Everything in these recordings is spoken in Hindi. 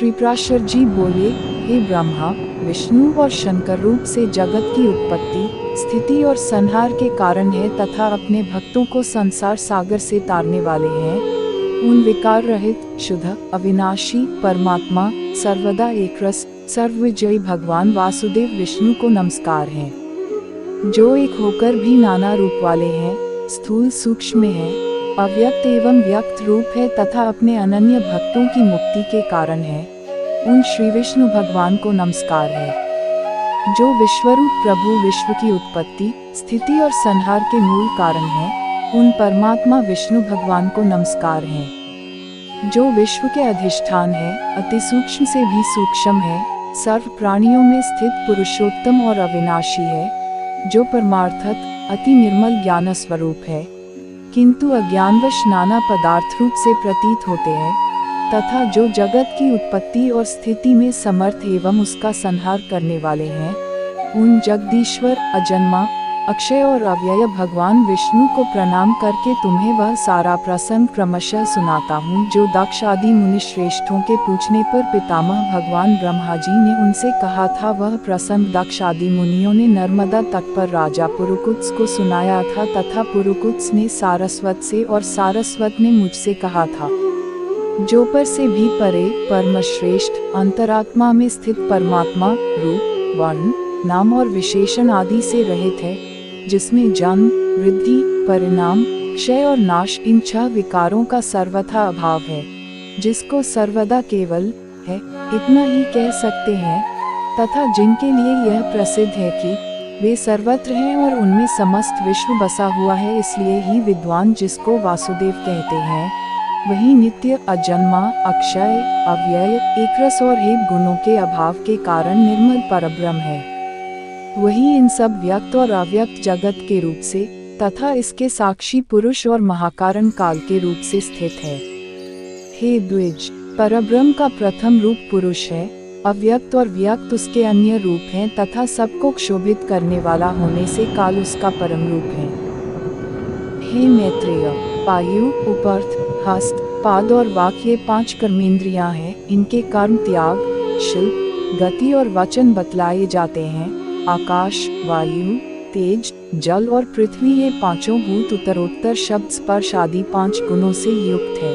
श्रीप्राशर जी बोले, हे ब्रह्मा, विष्णु और शंकर रूप से जगत की उत्पत्ति, स्थिति और संहार के कारण है तथा अपने भक्तों को संसार सागर से तारने वाले हैं। उन विकार रहित, शुद्ध, अविनाशी परमात्मा, सर्वदा एकरस, सर्वविजयी भगवान वासुदेव विष्णु को नमस्कार है, जो एक होकर भी नाना रूप वाले हैं, स्थूल सूक्ष्म है, अव्यक्त एवं व्यक्त रूप है तथा अपने अनन्य भक्तों की मुक्ति के कारण है। उन श्री विष्णु भगवान को नमस्कार है, जो विश्वरूप प्रभु विश्व की उत्पत्ति, स्थिति और संहार के मूल कारण है। उन परमात्मा विष्णु भगवान को नमस्कार है, जो विश्व के अधिष्ठान है, अति सूक्ष्म से भी सूक्ष्म है, सर्व प्राणियों में स्थित पुरुषोत्तम और अविनाशी है, जो परमार्थत अति निर्मल ज्ञान स्वरूप है, किंतु अज्ञानवश नाना पदार्थ रूप से प्रतीत होते हैं, तथा जो जगत की उत्पत्ति और स्थिति में समर्थ एवं उसका संहार करने वाले हैं। उन जगदीश्वर, अजन्मा, अक्षय और अव्यय भगवान विष्णु को प्रणाम करके तुम्हें वह सारा प्रसंग क्रमशः सुनाता हूँ, जो दक्ष आदि मुनि श्रेष्ठों के पूछने पर पितामह भगवान ब्रह्मा जी ने उनसे कहा था। वह प्रसंग दक्ष आदि मुनियों ने नर्मदा तट पर राजा पुरुकुत्स को सुनाया था तथा पुरुकुत्स ने सारस्वत से और सारस्वत ने मुझसे कहा था, जो पर से भी परे, परम श्रेष्ठ, अंतरात्मा में स्थित परमात्मा, रूप, वर्ण, नाम और विशेषण आदि से रहित है, जिसमें जन्म, वृद्धि, परिणाम, क्षय और नाश इन 6 विकारों का सर्वथा अभाव है, जिसको सर्वदा केवल है, इतना ही कह सकते हैं, तथा जिनके लिए यह प्रसिद्ध है कि वे सर्वत्र हैं और उनमें समस्त विश्व बसा हुआ है, इसलिए ही विद्वान जिसको वासुदेव कहते हैं, वही नित्य, अजन्मा, अक्षय, अव्यय, एकरस और हे गुणों के अभाव के कारण निर्मल परब्रह्म है। वही इन सब व्यक्त और अव्यक्त जगत के रूप से तथा इसके साक्षी पुरुष और महाकारण काल के रूप से स्थित है। हे द्विज, परब्रह्म का प्रथम रूप पुरुष है, अव्यक्त और व्यक्त उसके अन्य रूप हैं तथा सबको क्षोभित करने वाला होने से काल उसका परम रूप है। हे मैत्रेय, पायु, उपर्थ, हस्त, पाद और वाक ये 5 कर्मेंद्रियां हैं। इनके कर्म त्याग, शिल्प, गति और वचन बतलाए जाते हैं। आकाश, वायु, तेज, जल और पृथ्वी ये 5 भूत उत्तरोत्तर शब्द स्पर्श आदि 5 गुणों से युक्त है।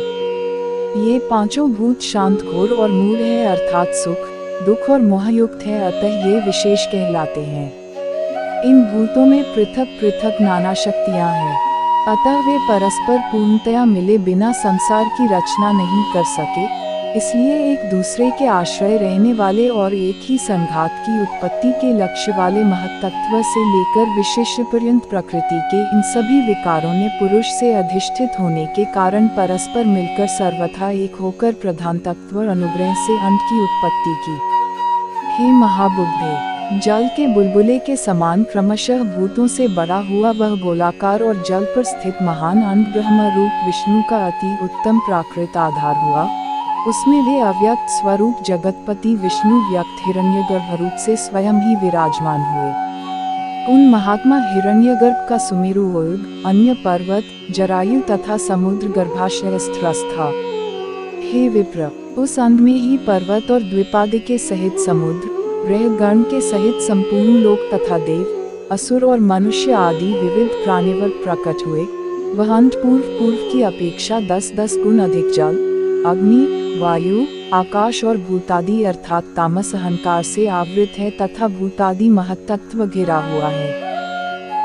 ये 5 भूत शांत घोर और मूल है, अर्थात सुख, दुख और मोह युक्त है, अतः ये विशेष कहलाते हैं। इन भूतों में पृथक पृथक नाना शक्तियां हैं, अतः वे परस्पर पूर्णतया मिले बिना संसार की रचना नहीं कर सके, इसलिए एक दूसरे के आश्रय रहने वाले और एक ही संघात की उत्पत्ति के लक्ष्य वाले महत्तत्व से लेकर विशिष्ट पर्यंत प्रकृति के इन सभी विकारों ने पुरुष से अधिष्ठित होने के कारण परस्पर मिलकर सर्वथा एक होकर प्रधान तत्व अनुग्रह से अंत की उत्पत्ति की। हे महाबुद्धे, जल के बुलबुले के समान क्रमशः भूतों से बड़ा हुआ वह गोलाकार और जल पर स्थित महान अंड ब्रह्म रूप विष्णु का अति उत्तम प्राकृत आधार हुआ। उसमें वे अव्यक्त स्वरूप जगतपति विष्णु व्यक्त हिरण्यगर्भ रूप से स्वयं ही विराजमान हुए। उन महात्मा हिरण्यगर्भ का सुमेरु उर्ग, अन्य पर्वत, जरायु तथा समुद्र गर्भाशय स्थिरस्थ था। हे विप्र, उस अंड में ही पर्वत और द्विपादिके सहित समुद्र, ग्रहगण के सहित संपूर्ण लोक तथा देव, असुर और मनुष्य आदि विविध प्राणिवर्ग प्रकट हुए। वह अंड पूर्व की अपेक्षा 10-10 गुण अधिक जल, अग्नि, वायु, आकाश और भूतादि अर्थात तामस अहंकार से आवृत है तथा भूतादि महत्तत्व घिरा हुआ है,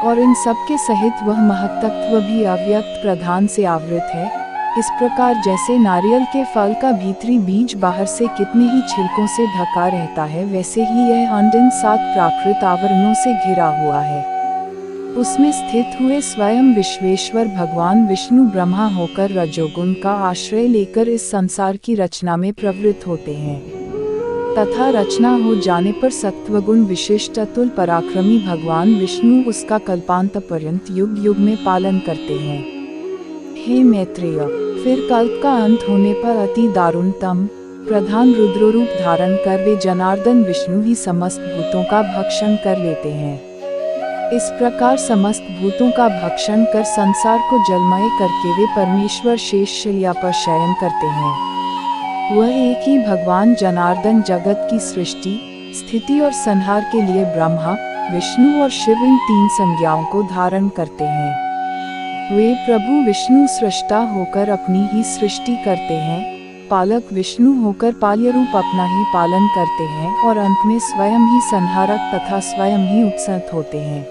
और इन सब के सहित वह महत्तत्व भी अव्यक्त प्रधान से आवृत है। इस प्रकार जैसे नारियल के फल का भीतरी बीज बाहर से कितने ही छिलकों से ढका रहता है, वैसे ही यह अंड इन 7 प्राकृत आवरणों से घिरा हुआ है। उसमें स्थित हुए स्वयं विश्वेश्वर भगवान विष्णु ब्रह्मा होकर रजोगुण का आश्रय लेकर इस संसार की रचना में प्रवृत्त होते हैं, तथा रचना हो जाने पर सत्वगुण विशिष्ट अतुल पराक्रमी भगवान विष्णु उसका कल्पांत पर्यंत युग युग में पालन करते हैं। हे मैत्रेय, फिर कल्प का अंत होने पर अति दारुणतम प्रधान रुद्र रूप धारण कर वे जनार्दन विष्णु ही समस्त भूतों का भक्षण कर लेते हैं। इस प्रकार समस्त भूतों का भक्षण कर संसार को जलमय करके वे परमेश्वर शेष शैया पर शयन करते हैं। वह एक ही भगवान जनार्दन जगत की सृष्टि, स्थिति और संहार के लिए ब्रह्मा, विष्णु और शिव इन तीन संज्ञाओं को धारण करते हैं। वे प्रभु विष्णु सृष्टा होकर अपनी ही सृष्टि करते हैं, पालक विष्णु होकर पाल्य रूप अपना ही पालन करते हैं और अंत में स्वयं ही संहारक तथा स्वयं ही उत्सत होते हैं।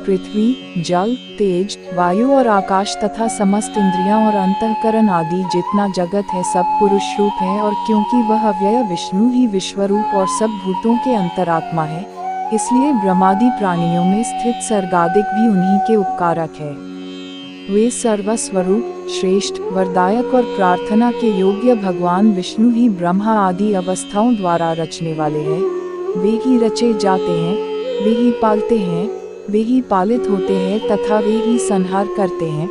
पृथ्वी, जल, तेज, वायु और आकाश तथा समस्त इंद्रियां और अंतःकरण आदि जितना जगत है सब पुरुष रूप है, और क्योंकि वह अव्यय विष्णु ही विश्वरूप और सब भूतों के अंतरात्मा है, इसलिए ब्रह्मादि प्राणियों में स्थित सर्गादिक भी उन्हीं के उपकारक है। वे सर्वस्वरूप, श्रेष्ठ, वरदायक और प्रार्थना के योग्य भगवान विष्णु ही ब्रह्मा आदि अवस्थाओं द्वारा रचने वाले हैं। वे ही रचे जाते हैं, वे ही पालते हैं, वे ही पालित होते हैं तथा वे ही संहार करते हैं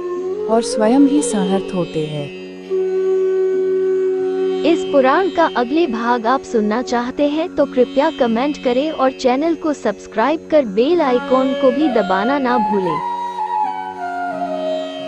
और स्वयं ही संहर्त होते हैं। इस पुराण का अगले भाग आप सुनना चाहते हैं तो कृपया कमेंट करें और चैनल को सब्सक्राइब कर बेल आइकॉन को भी दबाना ना भूलें।